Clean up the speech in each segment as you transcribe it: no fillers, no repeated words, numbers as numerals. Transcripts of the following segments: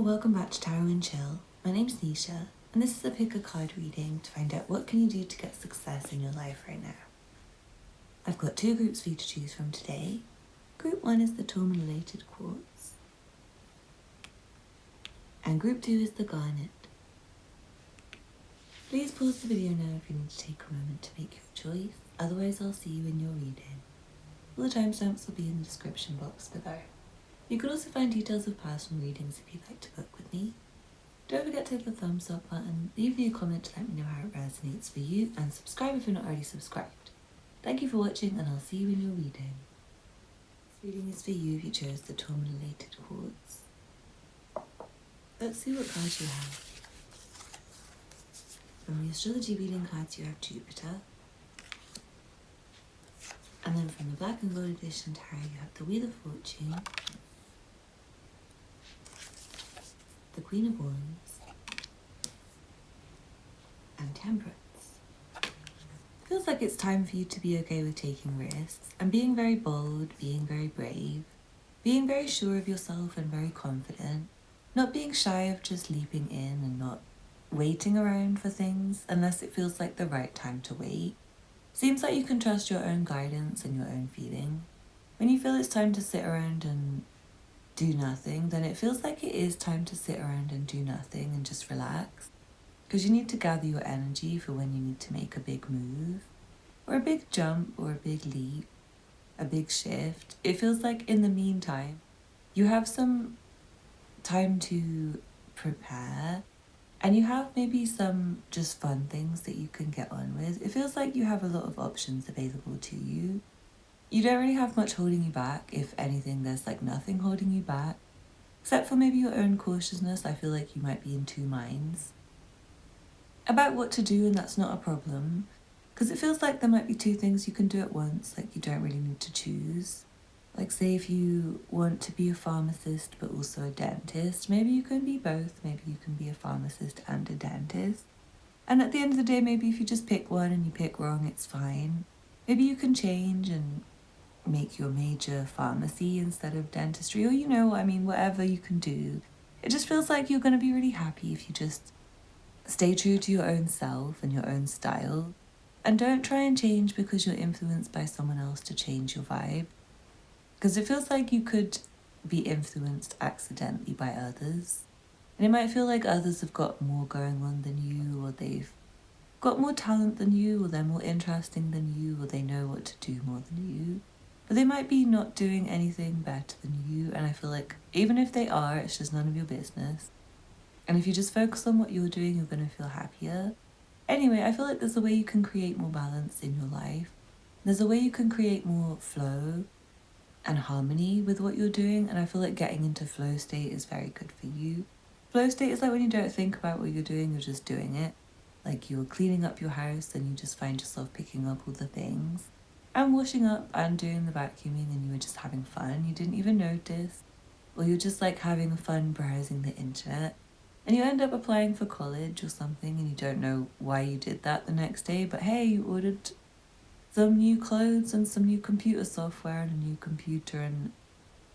welcome back to Tarot and Chill. My name's Nisha, and this is a pick a card reading to find out what can you do to get success in your life right now. I've got two groups for you to choose from today. Group 1 is the Tourmalinated Quartz, and Group 2 is the Garnet. Please pause the video now if you need to take a moment to make your choice, otherwise I'll see you in your reading. All the timestamps will be in the description box below. You could also find details of personal readings if you'd like to book with me. Don't forget to hit the thumbs up button, leave me a comment to let me know how it resonates for you, and subscribe if you're not already subscribed. Thank you for watching, and I'll see you in your reading. This reading is for you if you chose the Tourmalinated Quartz. Let's see what cards you have. From the astrology reading cards you have Jupiter. And then from the Black and Gold Edition tarot you have the Wheel of Fortune, the Queen of Wands, and Temperance. Feels like it's time for you to be okay with taking risks and being very bold, being very brave, being very sure of yourself and very confident, not being shy of just leaping in and not waiting around for things unless it feels like the right time to wait. Seems like you can trust your own guidance and your own feeling. When you feel it's time to sit around and do nothing, then it feels like it is time to sit around and do nothing and just relax. Because you need to gather your energy for when you need to make a big move, or a big jump, or a big leap, a big shift. It feels like in the meantime, you have some time to prepare, and you have maybe some just fun things that you can get on with. It feels like you have a lot of options available to you. You don't really have much holding you back. If anything, there's like nothing holding you back. Except for maybe your own cautiousness. I feel like you might be in two minds about what to do, and that's not a problem. Because it feels like there might be two things you can do at once, like you don't really need to choose. Like say if you want to be a pharmacist but also a dentist, maybe you can be both. Maybe you can be a pharmacist and a dentist. And at the end of the day, maybe if you just pick one and you pick wrong, it's fine. Maybe you can change and make your major pharmacy instead of dentistry, or whatever you can do. It just feels like you're going to be really happy if you just stay true to your own self and your own style, and don't try and change because you're influenced by someone else to change your vibe. Because it feels like you could be influenced accidentally by others. And it might feel like others have got more going on than you, or they've got more talent than you, or they're more interesting than you, or they know what to do more than you. But they might be not doing anything better than you, and I feel like even if they are, it's just none of your business. And if you just focus on what you're doing, you're going to feel happier. Anyway, I feel like there's a way you can create more balance in your life. There's a way you can create more flow and harmony with what you're doing, and I feel like getting into flow state is very good for you. Flow state is like when you don't think about what you're doing, you're just doing it. Like you're cleaning up your house and you just find yourself picking up all the things and washing up and doing the vacuuming, and you were just having fun. You didn't even notice. Or you're just like having fun browsing the internet, and you end up applying for college or something, and you don't know why you did that the next day, but hey, you ordered some new clothes and some new computer software and a new computer and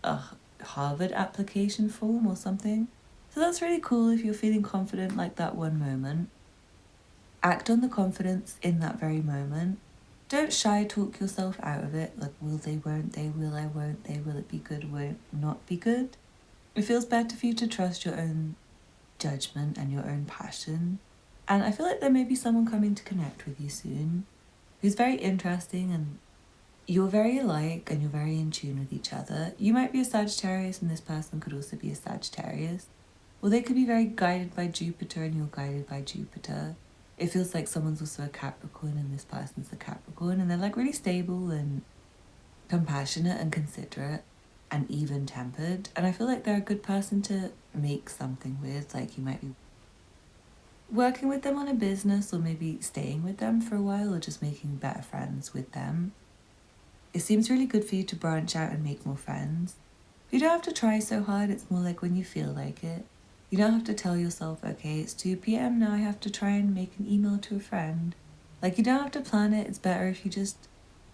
a Harvard application form or something. So that's really cool if you're feeling confident like that one moment. Act on the confidence in that very moment. Don't shy talk yourself out of it, like will they, won't they, will I, won't they, will it be good, won't not be good. It feels better for you to trust your own judgment and your own passion. And I feel like there may be someone coming to connect with you soon who's very interesting, and you're very alike and you're very in tune with each other. You might be a Sagittarius and this person could also be a Sagittarius. Or they could be very guided by Jupiter and you're guided by Jupiter. It feels like someone's also a Capricorn and this person's a Capricorn, and they're like really stable and compassionate and considerate and even-tempered. And I feel like they're a good person to make something with. Like you might be working with them on a business, or maybe staying with them for a while, or just making better friends with them. It seems really good for you to branch out and make more friends. You don't have to try so hard. It's more like when you feel like it. You don't have to tell yourself, okay, it's 2 p.m. now, I have to try and make an email to a friend. Like you don't have to plan it. It's better if you just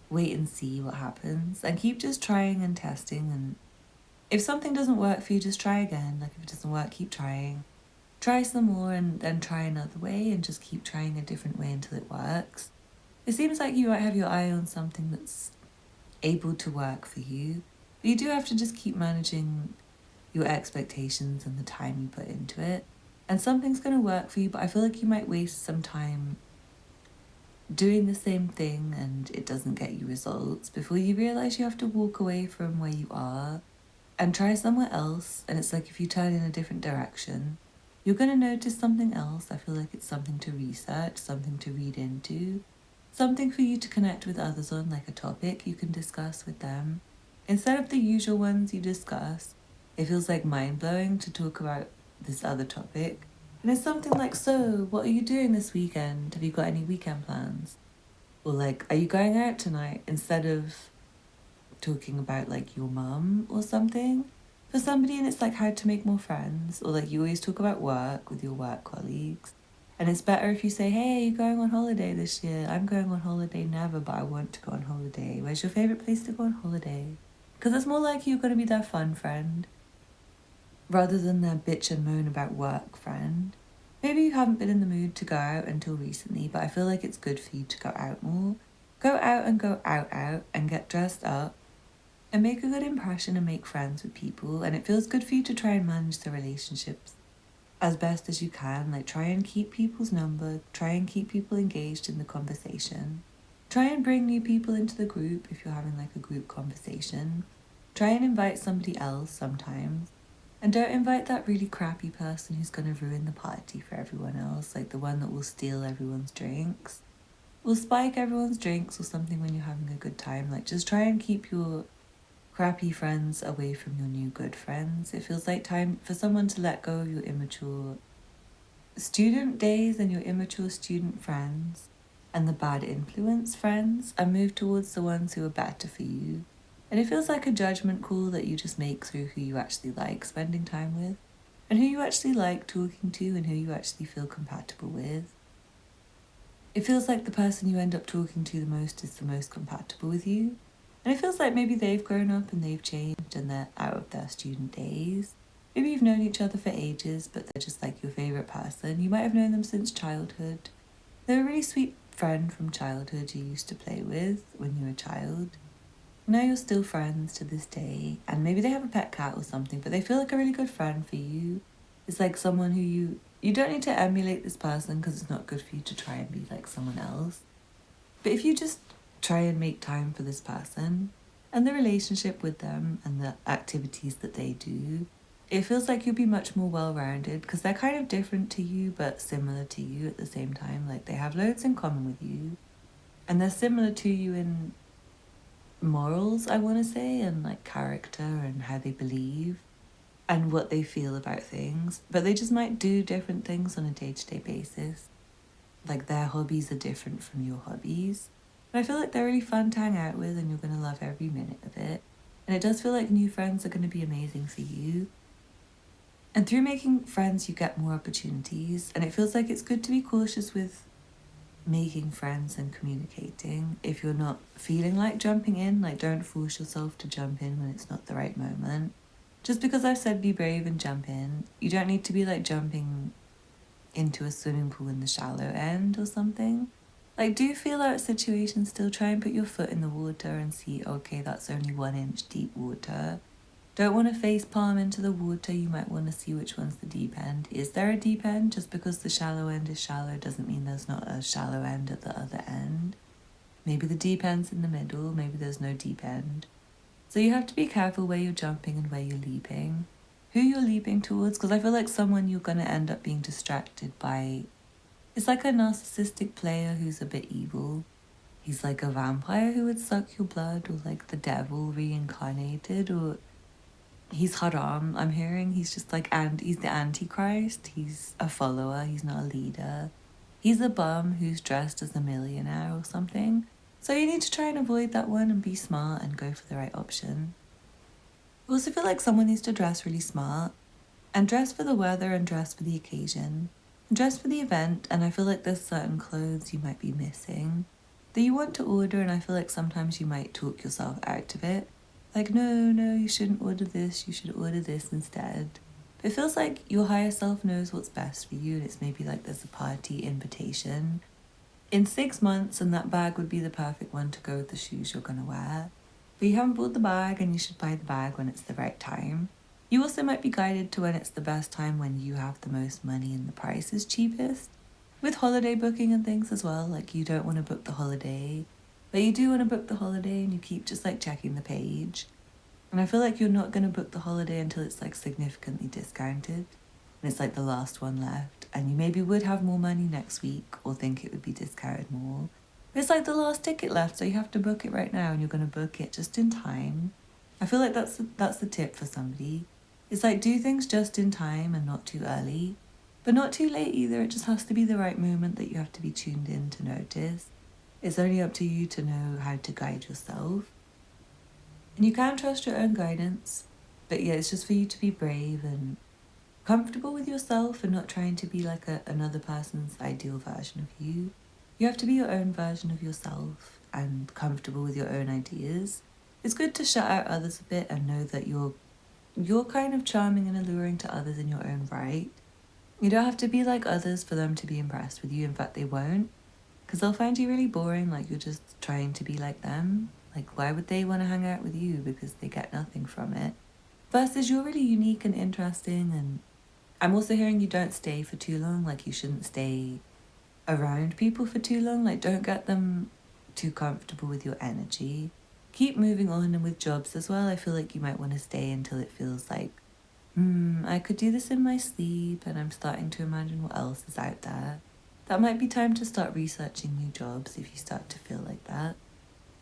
wait and see what happens and keep just trying and testing and if something doesn't work for you, just try again. Like if it doesn't work, keep trying. Try some more and then try another way and just keep trying a different way until it works. It seems like you might have your eye on something that's able to work for you, but you do have to just keep managing your expectations and the time you put into it. And something's going to work for you, but I feel like you might waste some time doing the same thing and it doesn't get you results before you realize you have to walk away from where you are and try somewhere else. And it's like if you turn in a different direction, you're going to notice something else. I feel like it's something to research, something to read into, something for you to connect with others on, like a topic you can discuss with them. Instead of the usual ones you discuss, it feels like mind-blowing to talk about this other topic. And it's something like, so, what are you doing this weekend? Have you got any weekend plans? Or like, are you going out tonight? Instead of talking about like your mum or something. For somebody, and it's like how to make more friends. Or like you always talk about work with your work colleagues. And it's better if you say, hey, are you going on holiday this year? I'm going on holiday never, but I want to go on holiday. Where's your favourite place to go on holiday? Because it's more like you're going to be their fun friend rather than their bitch and moan about work friend. Maybe you haven't been in the mood to go out until recently, but I feel like it's good for you to go out more. Go out and get dressed up and make a good impression and make friends with people. And it feels good for you to try and manage the relationships as best as you can. Like try and keep people's number, try and keep people engaged in the conversation. Try and bring new people into the group if you're having like a group conversation. Try and invite somebody else sometimes. And don't invite that really crappy person who's going to ruin the party for everyone else, like the one that will steal everyone's drinks, will spike everyone's drinks or something when you're having a good time. Like just try and keep your crappy friends away from your new good friends. It feels like time for someone to let go of your immature student days and your immature student friends and the bad influence friends and move towards the ones who are better for you. And it feels like a judgment call that you just make through who you actually like spending time with and who you actually like talking to and who you actually feel compatible with. It feels like the person you end up talking to the most is the most compatible with you. And it feels like maybe they've grown up and they've changed and they're out of their student days. Maybe you've known each other for ages, but they're just like your favourite person. You might have known them since childhood. They're a really sweet friend from childhood you used to play with when you were a child. Now you're still friends to this day, and maybe they have a pet cat or something, but they feel like a really good friend for you. It's like someone who you don't need to emulate this person because it's not good for you to try and be like someone else. But if you just try and make time for this person and the relationship with them and the activities that they do, it feels like you'll be much more well-rounded because they're kind of different to you but similar to you at the same time. Like they have loads in common with you and they're similar to you in morals, I want to say, and like character and how they believe and what they feel about things, but they just might do different things on a day-to-day basis. Like their hobbies are different from your hobbies, but I feel like they're really fun to hang out with and you're going to love every minute of it. And it does feel like new friends are going to be amazing for you. And through making friends you get more opportunities, and it feels like it's good to be cautious with making friends and communicating. If you're not feeling like jumping in, like don't force yourself to jump in when it's not the right moment. Just because I've said be brave and jump in, you don't need to be like jumping into a swimming pool in the shallow end or something. Like do feel out situations still, try and put your foot in the water and see, okay, that's only 1 inch deep water. Don't want to face palm into the water, you might want to see which one's the deep end. Is there a deep end? Just because the shallow end is shallow doesn't mean there's not a shallow end at the other end. Maybe the deep end's in the middle, maybe there's no deep end. So you have to be careful where you're jumping and where you're leaping. Who you're leaping towards, because I feel like someone you're going to end up being distracted by. It's like a narcissistic player who's a bit evil. He's like a vampire who would suck your blood, or like the devil reincarnated, or he's haram, I'm hearing. He's just like, and he's the Antichrist. He's a follower, he's not a leader. He's a bum who's dressed as a millionaire or something. So you need to try and avoid that one and be smart and go for the right option. I also feel like someone needs to dress really smart and dress for the weather and dress for the occasion. And dress for the event, and I feel like there's certain clothes you might be missing that you want to order, and I feel like sometimes you might talk yourself out of it. Like, no, you shouldn't order this, you should order this instead. But it feels like your higher self knows what's best for you, and it's maybe like there's a party invitation in 6 months, and that bag would be the perfect one to go with the shoes you're gonna wear. But you haven't bought the bag, and you should buy the bag when it's the right time. You also might be guided to when it's the best time, when you have the most money and the price is cheapest. With holiday booking and things as well, like you don't want to book the holiday, but you do want to book the holiday, and you keep just like checking the page. And I feel like you're not going to book the holiday until it's like significantly discounted, and it's like the last one left, and you maybe would have more money next week or think it would be discounted more. But it's like the last ticket left, so you have to book it right now, and you're going to book it just in time. I feel like that's the tip for somebody. It's like, do things just in time and not too early, but not too late either. It just has to be the right moment that you have to be tuned in to notice. It's only up to you to know how to guide yourself. And you can trust your own guidance, but yeah, it's just for you to be brave and comfortable with yourself and not trying to be like another person's ideal version of you. You have to be your own version of yourself and comfortable with your own ideas. It's good to shut out others a bit and know that you're kind of charming and alluring to others in your own right. You don't have to be like others for them to be impressed with you. In fact, they won't, because they'll find you really boring, like you're just trying to be like them. Like, why would they want to hang out with you? Because they get nothing from it. Versus you're really unique and interesting, and I'm also hearing you don't stay for too long. Like, you shouldn't stay around people for too long. Like, don't get them too comfortable with your energy. Keep moving on. And with jobs as well, I feel like you might want to stay until it feels like, I could do this in my sleep, and I'm starting to imagine what else is out there. That might be time to start researching new jobs if you start to feel like that.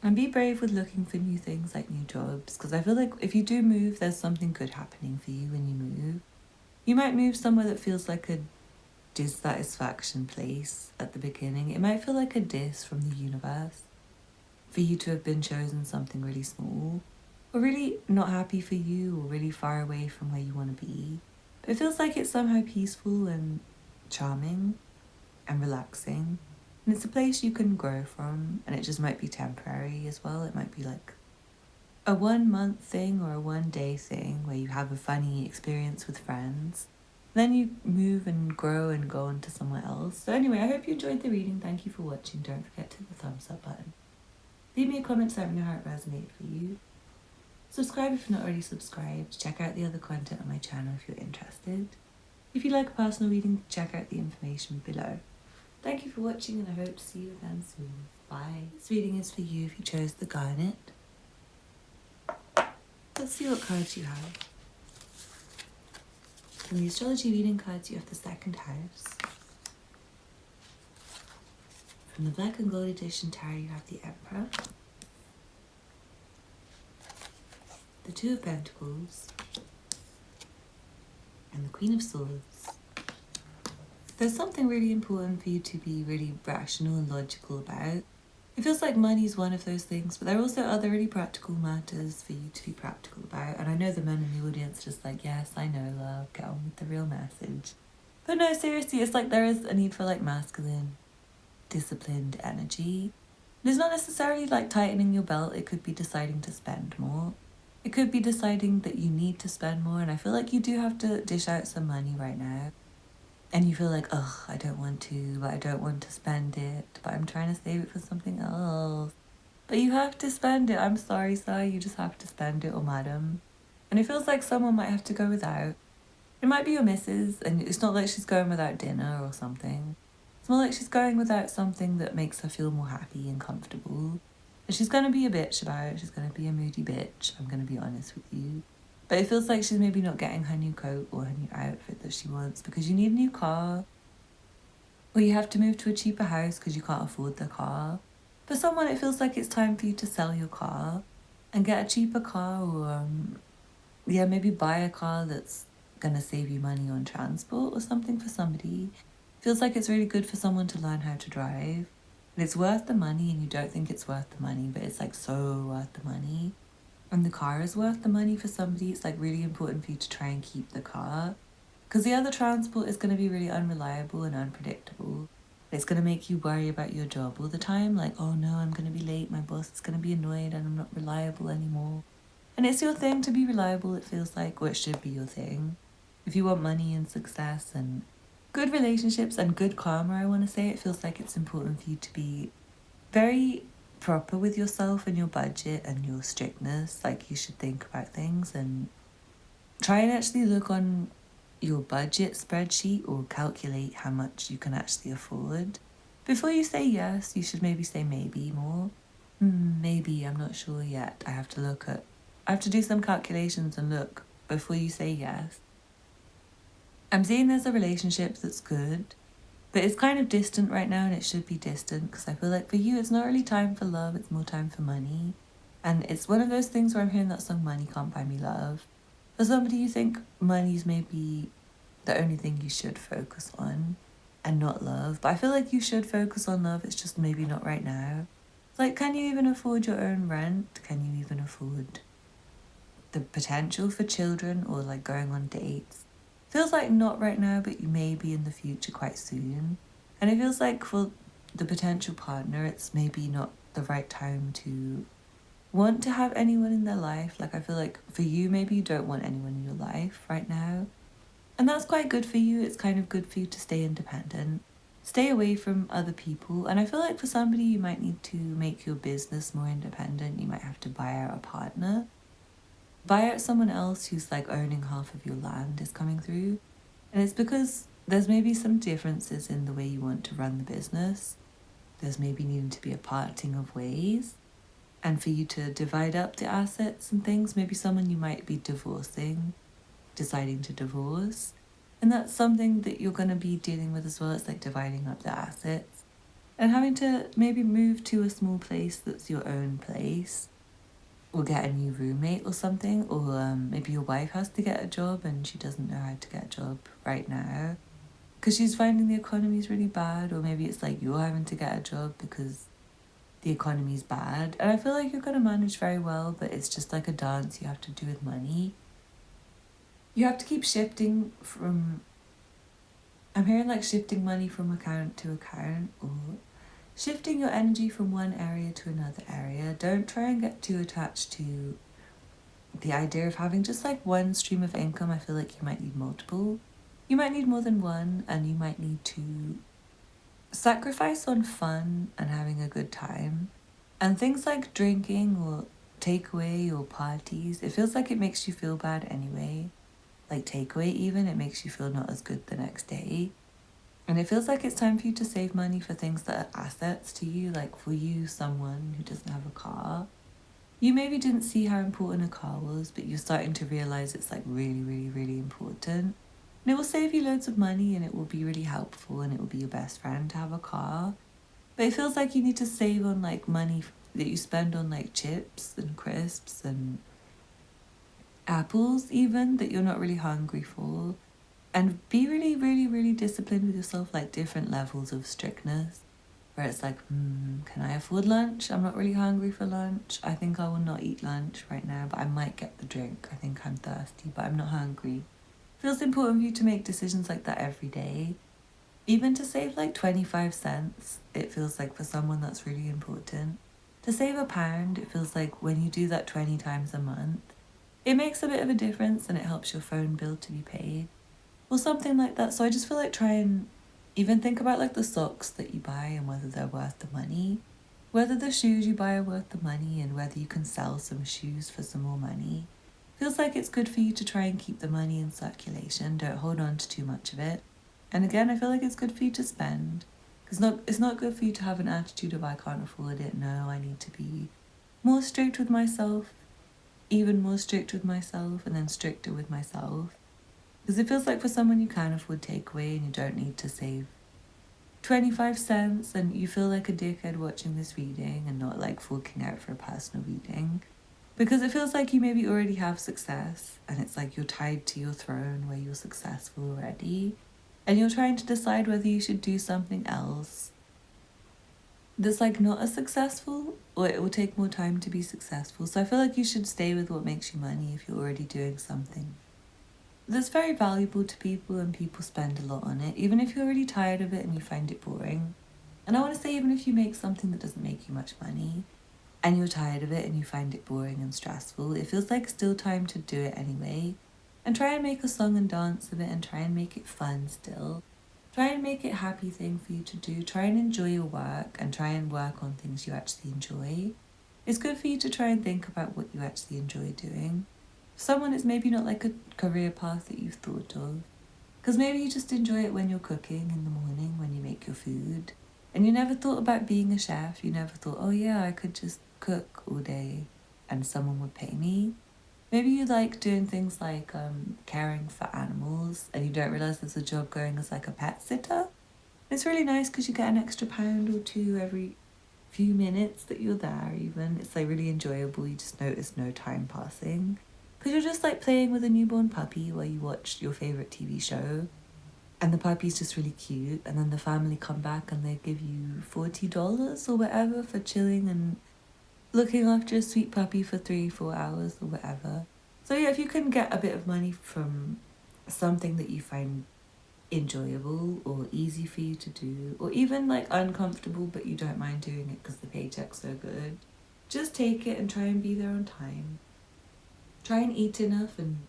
And be brave with looking for new things like new jobs, because I feel like if you do move, there's something good happening for you when you move. You might move somewhere that feels like a dissatisfaction place at the beginning. It might feel like a diss from the universe for you to have been chosen something really small, or really not happy for you, or really far away from where you want to be. But it feels like it's somehow peaceful and charming and relaxing. And it's a place you can grow from, and it just might be temporary as well. It might be like a 1 month thing or a 1 day thing where you have a funny experience with friends. Then you move and grow and go on to somewhere else. So anyway, I hope you enjoyed the reading. Thank you for watching. Don't forget to hit the thumbs up button. Leave me a comment to let me know how it resonated for you. Subscribe if you're not already subscribed. Check out the other content on my channel if you're interested. If you like a personal reading, check out the information below. Thank you for watching, and I hope to see you again soon. Bye. This reading is for you if you chose the Garnet. Let's see what cards you have. From the astrology reading cards, you have the second house. From the Black and Gold Edition tarot, you have the Emperor, the Two of Pentacles, and the Queen of Swords. There's something really important for you to be really rational and logical about. It feels like money is one of those things, but there are also other really practical matters for you to be practical about. And I know the men in the audience just like, yes, I know, love, get on with the real message. But no, seriously, it's like there is a need for like masculine, disciplined energy. It's not necessarily like tightening your belt. It could be deciding to spend more. It could be deciding that you need to spend more. And I feel like you do have to dish out some money right now. And you feel like, oh, I don't want to, but I don't want to spend it, but I'm trying to save it for something else. But you have to spend it. I'm sorry, sir. You just have to spend it, or madam. And it feels like someone might have to go without. It might be your missus, and it's not like she's going without dinner or something. It's more like she's going without something that makes her feel more happy and comfortable. And she's going to be a bitch about it. She's going to be a moody bitch. I'm going to be honest with you. But it feels like she's maybe not getting her new coat or her new outfit that she wants because you need a new car. Or you have to move to a cheaper house because you can't afford the car. For someone, it feels like it's time for you to sell your car and get a cheaper car, or maybe buy a car that's going to save you money on transport or something for somebody. It feels like it's really good for someone to learn how to drive. And it's worth the money, and you don't think it's worth the money, but it's like so worth the money. And the car is worth the money for somebody. It's like really important for you to try and keep the car, because the other transport is going to be really unreliable and unpredictable. It's going to make you worry about your job all the time. Like, oh no, I'm going to be late. My boss is going to be annoyed and I'm not reliable anymore. And it's your thing to be reliable, it feels like, or it should be your thing. If you want money and success and good relationships and good karma, I want to say, it feels like it's important for you to be very proper with yourself and your budget and your strictness. Like, you should think about things and try and actually look on your budget spreadsheet or calculate how much you can actually afford. Before you say yes, you should maybe say maybe more. Maybe, I'm not sure yet. I have to do some calculations and look before you say yes. I'm seeing there's a relationship that's good, but it's kind of distant right now, and it should be distant because I feel like for you, it's not really time for love, it's more time for money. And it's one of those things where I'm hearing that song, Money Can't Buy Me Love. For somebody, you think money's maybe the only thing you should focus on and not love. But I feel like you should focus on love, it's just maybe not right now. It's like, can you even afford your own rent? Can you even afford the potential for children or like going on dates? Feels like not right now, but you may be in the future quite soon. And it feels like for the potential partner, it's maybe not the right time to want to have anyone in their life. Like, I feel like for you, maybe you don't want anyone in your life right now. And that's quite good for you. It's kind of good for you to stay independent, stay away from other people. And I feel like for somebody, you might need to make your business more independent. You might have to buy out a partner. Buy out someone else who's like owning half of your land is coming through. And it's because there's maybe some differences in the way you want to run the business. There's maybe needing to be a parting of ways. And for you to divide up the assets and things, maybe someone you might be divorcing, deciding to divorce. And that's something that you're going to be dealing with as well. It's like dividing up the assets and having to maybe move to a small place that's your own place, or get a new roommate or something, or maybe your wife has to get a job and she doesn't know how to get a job right now because she's finding the economy's really bad, or maybe it's like you're having to get a job because the economy's bad. And I feel like you're going to manage very well, but it's just like a dance you have to do with money. You have to keep shifting from, I'm hearing like shifting money from account to account, or shifting your energy from one area to another area. Don't try and get too attached to the idea of having just like one stream of income. I feel like you might need multiple. You might need more than one, and you might need to sacrifice on fun and having a good time. And things like drinking or takeaway or parties, it feels like it makes you feel bad anyway. Like takeaway even, it makes you feel not as good the next day. And it feels like it's time for you to save money for things that are assets to you. Like for you, someone who doesn't have a car, you maybe didn't see how important a car was, but you're starting to realize it's like really, really, really important. And it will save you loads of money, and it will be really helpful, and it will be your best friend to have a car. But it feels like you need to save on like money that you spend on like chips and crisps and apples even, that you're not really hungry for. And be really, really, really disciplined with yourself, like different levels of strictness, where it's like, can I afford lunch? I'm not really hungry for lunch. I think I will not eat lunch right now, but I might get the drink. I think I'm thirsty, but I'm not hungry. Feels important for you to make decisions like that every day. Even to save like 25 cents, it feels like for someone that's really important. To save £1, it feels like when you do that 20 times a month, it makes a bit of a difference, and it helps your phone bill to be paid. Or something like that. So I just feel like try and even think about like the socks that you buy and whether they're worth the money, whether the shoes you buy are worth the money, and whether you can sell some shoes for some more money. Feels like it's good for you to try and keep the money in circulation. Don't hold on to too much of it. And again, I feel like it's good for you to spend. It's not good for you to have an attitude of I can't afford it. No, I need to be more strict with myself, even more strict with myself, and then stricter with myself. Because it feels like for someone you can afford takeaway and you don't need to save 25 cents, and you feel like a dickhead watching this reading and not like forking out for a personal reading. Because it feels like you maybe already have success, and it's like you're tied to your throne where you're successful already, and you're trying to decide whether you should do something else that's like not as successful, or it will take more time to be successful. So I feel like you should stay with what makes you money if you're already doing something that's very valuable to people, and people spend a lot on it, even if you're already tired of it and you find it boring. And I want to say, even if you make something that doesn't make you much money, and you're tired of it and you find it boring and stressful, it feels like still time to do it anyway. And try and make a song and dance of it and try and make it fun still. Try and make it a happy thing for you to do. Try and enjoy your work and try and work on things you actually enjoy. It's good for you to try and think about what you actually enjoy doing. For someone, it's maybe not like a career path that you've thought of. Because maybe you just enjoy it when you're cooking in the morning, when you make your food. And you never thought about being a chef. You never thought, oh yeah, I could just cook all day and someone would pay me. Maybe you like doing things like caring for animals and you don't realise there's a job going as like a pet sitter. It's really nice because you get an extra £1 or £2 every few minutes that you're there even. It's like really enjoyable. You just notice no time passing. Because you're just like playing with a newborn puppy while you watch your favourite TV show. And the puppy's just really cute. And then the family come back and they give you $40 or whatever for chilling and looking after a sweet puppy for 3-4 hours or whatever. So yeah, if you can get a bit of money from something that you find enjoyable or easy for you to do, or even like uncomfortable but you don't mind doing it because the paycheck's so good, just take it and try and be there on time. Try and eat enough and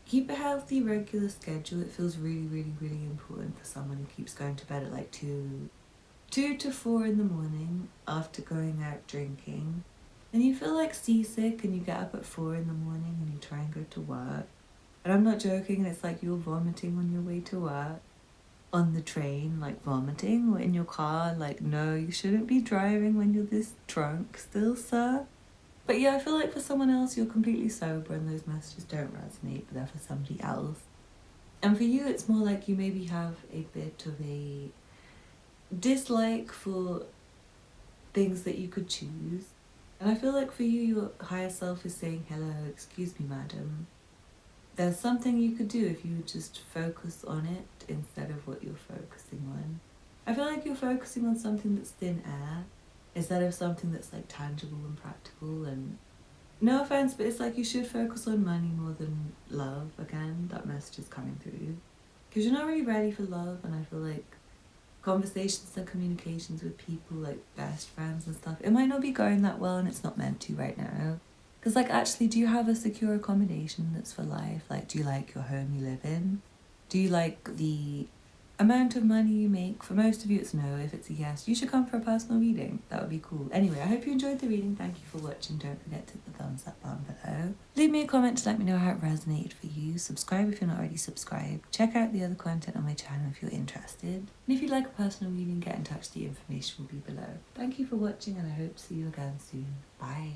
keep a healthy regular schedule. It feels really, really, really important for someone who keeps going to bed at like 2 to 4 in the morning after going out drinking. And you feel like seasick and you get up at 4 in the morning and you try and go to work. And I'm not joking, and it's like you're vomiting on your way to work, on the train, like vomiting, or in your car, like no, you shouldn't be driving when you're this drunk still, sir. But yeah, I feel like for someone else you're completely sober and those messages don't resonate, but they're for somebody else. And for you it's more like you maybe have a bit of a dislike for things that you could choose. And I feel like for you, your higher self is saying, hello, excuse me, madam. There's something you could do if you would just focus on it instead of what you're focusing on. I feel like you're focusing on something that's thin air instead of something that's like tangible and practical. And no offense, but it's like you should focus on money more than love. Again, that message is coming through. Because you're not really ready for love, and I feel like conversations and communications with people like best friends and stuff, it might not be going that well and it's not meant to right now. Because like actually, do you have a secure accommodation that's for life? Like, do you like your home you live in? Do you like the amount of money you make? For most of you it's no. If it's a yes, you should come for a personal reading. That would be cool. Anyway, I hope you enjoyed the reading. Thank you for watching. Don't forget to hit the thumbs up button below. Leave me a comment to let me know how it resonated for you. Subscribe if you're not already subscribed. Check out the other content on my channel if you're interested. And if you'd like a personal reading, get in touch. The information will be below. Thank you for watching and I hope to see you again soon. Bye.